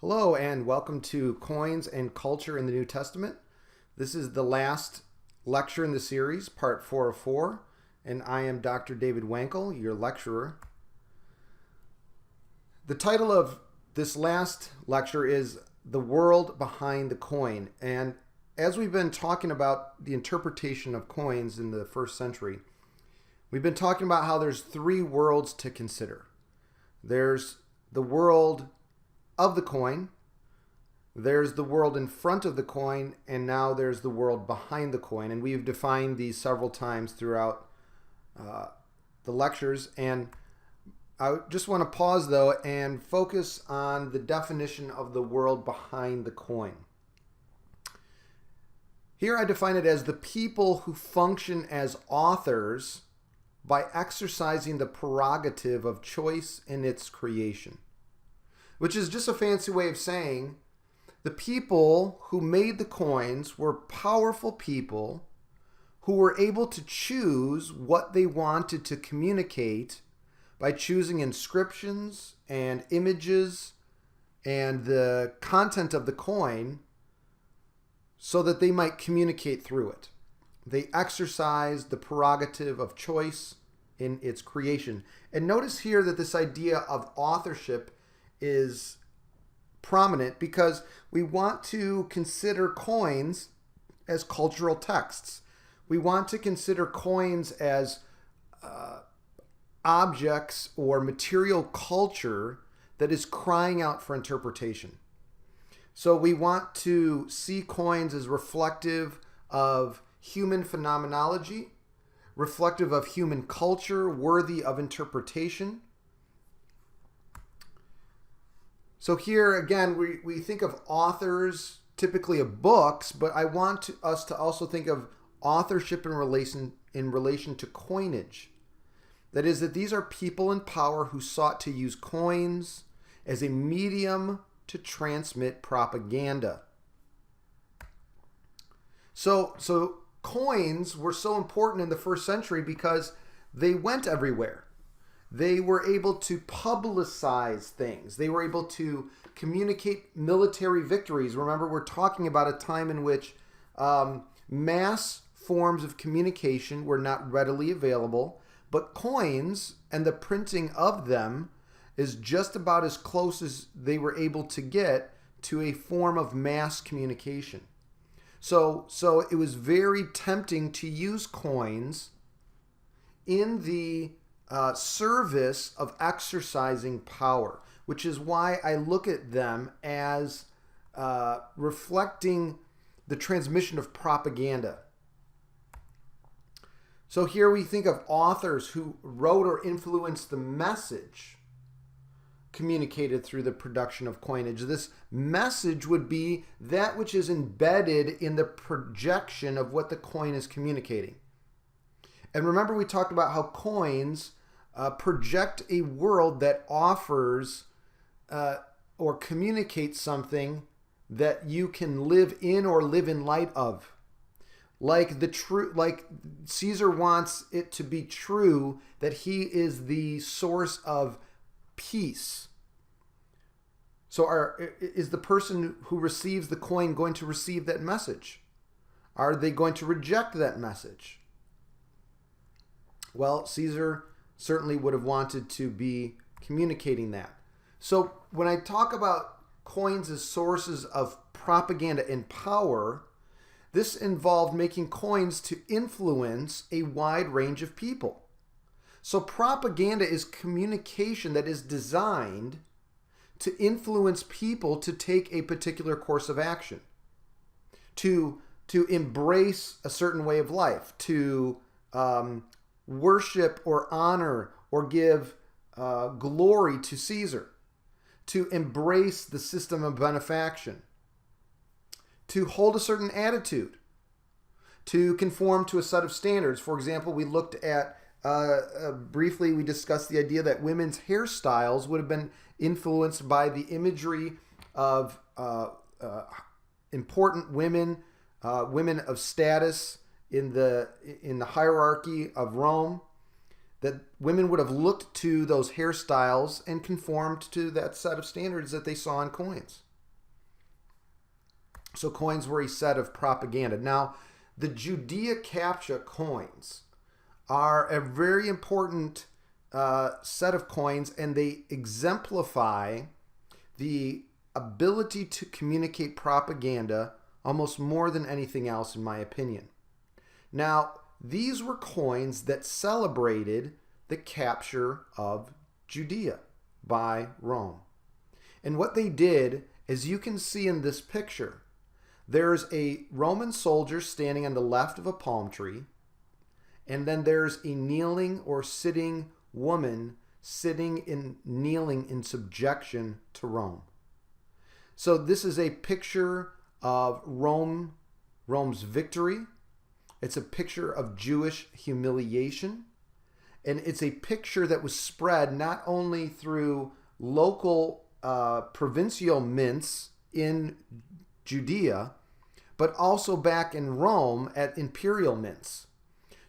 Hello and welcome to Coins and Culture in the New Testament. This is the last lecture in the series, part 4 of 4, and I am Dr. David Wankel, your lecturer. The title of this last lecture is The World Behind the Coin, and as we've been talking about the interpretation of coins in the first century, we've been talking about how there's three worlds to consider. There's the world of the coin, there's the world in front of the coin, and now there's the world behind the coin. And we've defined these several times throughout the lectures. And I just want to pause, though, and focus on the definition of the world behind the coin. Here I define it as the people who function as authors by exercising the prerogative of choice in its creation, which is just a fancy way of saying the people who made the coins were powerful people who were able to choose what they wanted to communicate by choosing inscriptions and images and the content of the coin so that they might communicate through it. They exercised the prerogative of choice in its creation. And notice here that this idea of authorship is prominent because we want to consider coins as cultural texts. We want to consider coins as objects or material culture that is crying out for interpretation. So we want to see coins as reflective of human phenomenology, reflective of human culture, worthy of interpretation. So here, again, we think of authors typically of books, but I want us to also think of authorship in relation to coinage. That is, that these are people in power who sought to use coins as a medium to transmit propaganda. So coins were so important in the first century because they went everywhere. They were able to publicize things. They were able to communicate military victories. Remember, we're talking about a time in which mass forms of communication were not readily available, but coins and the printing of them is just about as close as they were able to get to a form of mass communication. So it was very tempting to use coins in the service of exercising power, which is why I look at them as reflecting the transmission of propaganda. So here we think of authors who wrote or influenced the message communicated through the production of coinage. This message would be that which is embedded in the projection of what the coin is communicating. And remember, we talked about how coins project a world that offers or communicates something that you can live in or live in light of. Like Caesar wants it to be true that he is the source of peace. So is the person who receives the coin going to receive that message? Are they going to reject that message? Well, Caesar certainly would have wanted to be communicating that. So when I talk about coins as sources of propaganda and power, this involved making coins to influence a wide range of people. So propaganda is communication that is designed to influence people to take a particular course of action, to embrace a certain way of life, to worship or honor or give glory to Caesar, to embrace the system of benefaction, to hold a certain attitude, to conform to a set of standards. For example, we looked at briefly, we discussed the idea that women's hairstyles would have been influenced by the imagery of important women, women of status in the hierarchy of Rome, that women would have looked to those hairstyles and conformed to that set of standards that they saw in coins. So coins were a set of propaganda. Now, the Judea capture coins are a very important set of coins, and they exemplify the ability to communicate propaganda almost more than anything else, in my opinion. Now, these were coins that celebrated the capture of Judea by Rome. And what they did, as you can see in this picture, there's a Roman soldier standing on the left of a palm tree, and then there's a kneeling or sitting woman kneeling in subjection to Rome. So this is a picture of Rome's victory. It's a picture of Jewish humiliation. And it's a picture that was spread not only through local provincial mints in Judea, but also back in Rome at imperial mints.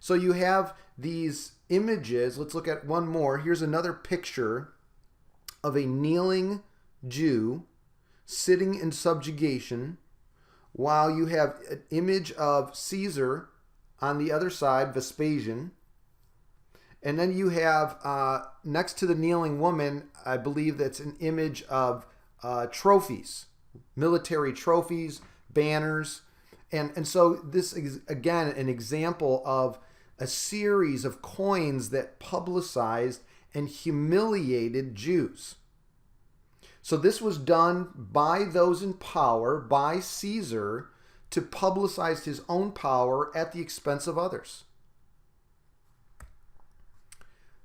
So you have these images. Let's look at one more. Here's another picture of a kneeling Jew sitting in subjugation, while you have an image of Caesar on the other side, Vespasian. And then you have next to the kneeling woman, I believe that's an image of trophies, military trophies, banners. And so this is, again, an example of a series of coins that publicized and humiliated Jews. So this was done by those in power, by Caesar, to publicize his own power at the expense of others.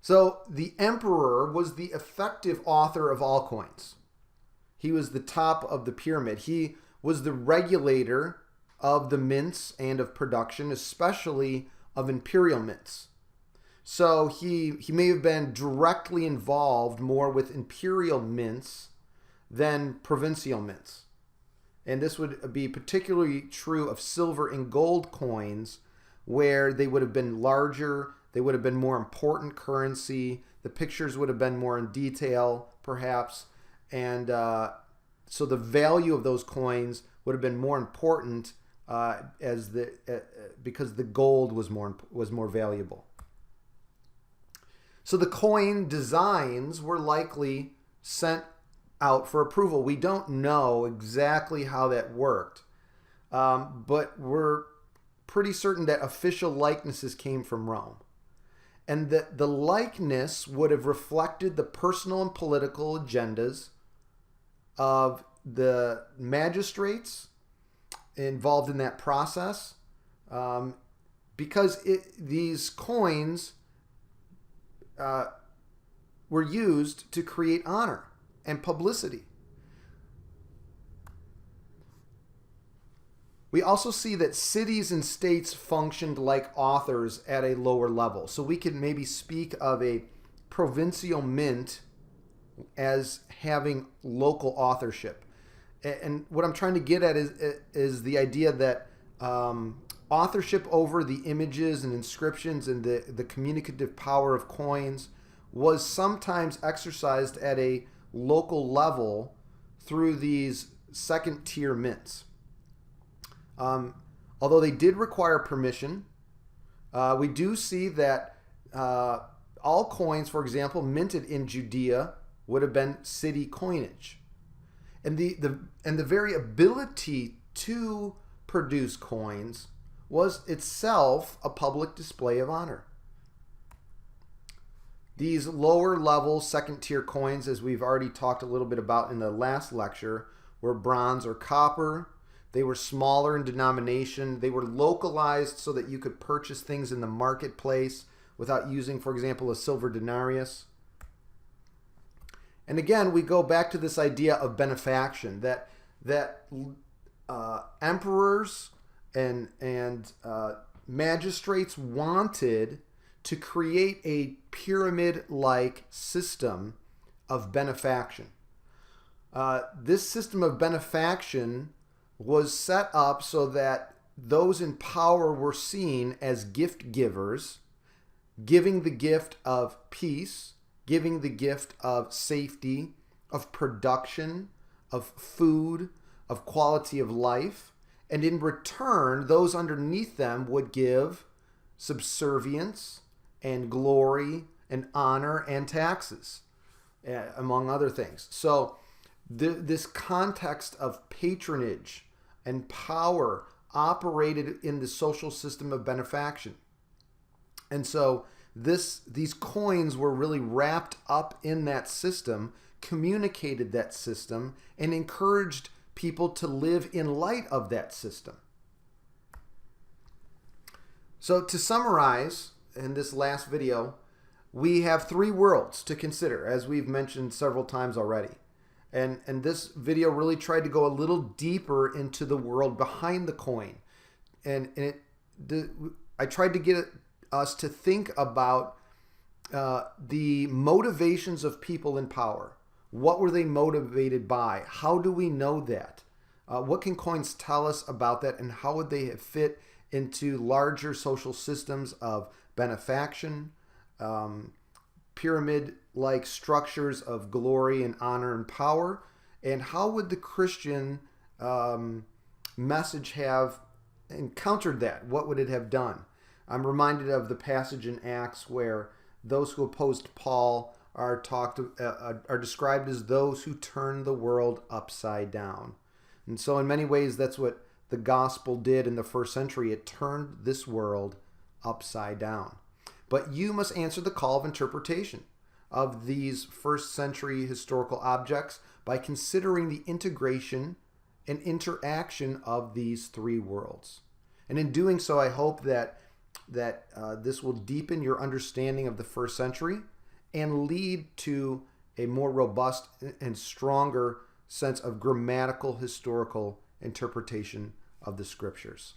So the emperor was the effective author of all coins. He was the top of the pyramid. He was the regulator of the mints and of production, especially of imperial mints. So he may have been directly involved more with imperial mints than provincial mints. And this would be particularly true of silver and gold coins, where they would have been larger, they would have been more important currency, the pictures would have been more in detail, perhaps, and so the value of those coins would have been more important because the gold was more valuable. So the coin designs were likely sent out for approval. We don't know exactly how that worked, but we're pretty certain that official likenesses came from Rome, and that the likeness would have reflected the personal and political agendas of the magistrates involved in that process, because these coins were used to create honor and publicity. We also see that cities and states functioned like authors at a lower level. So we could maybe speak of a provincial mint as having local authorship. And what I'm trying to get at is the idea that authorship over the images and inscriptions and the communicative power of coins was sometimes exercised at a local level through these second-tier mints. Although they did require permission, we do see that all coins, for example, minted in Judea would have been city coinage. And the very ability to produce coins was itself a public display of honor. These lower level second tier coins, as we've already talked a little bit about in the last lecture, were bronze or copper. They were smaller in denomination. They were localized so that you could purchase things in the marketplace without using, for example, a silver denarius. And again, we go back to this idea of benefaction, that emperors and magistrates wanted to create a pyramid-like system of benefaction. This system of benefaction was set up so that those in power were seen as gift givers, giving the gift of peace, giving the gift of safety, of production, of food, of quality of life, and in return, those underneath them would give subservience and glory and honor and taxes, among other things. So this context of patronage and power operated in the social system of benefaction. And so these coins were really wrapped up in that system, communicated that system, and encouraged people to live in light of that system. So to summarize, in this last video, we have three worlds to consider, as we've mentioned several times already. And this video really tried to go a little deeper into the world behind the coin. I tried to get us to think about the motivations of people in power. What were they motivated by? How do we know that? What can coins tell us about that? And how would they fit into larger social systems of benefaction, pyramid-like structures of glory and honor and power? And how would the Christian message have encountered that? What would it have done? I'm reminded of the passage in Acts where those who opposed Paul are described as those who turn the world upside down. And so in many ways, that's what the gospel did in the first century. It turned this world upside down. But you must answer the call of interpretation of these first century historical objects by considering the integration and interaction of these three worlds. And in doing so, I hope that this will deepen your understanding of the first century and lead to a more robust and stronger sense of grammatical historical interpretation of the scriptures.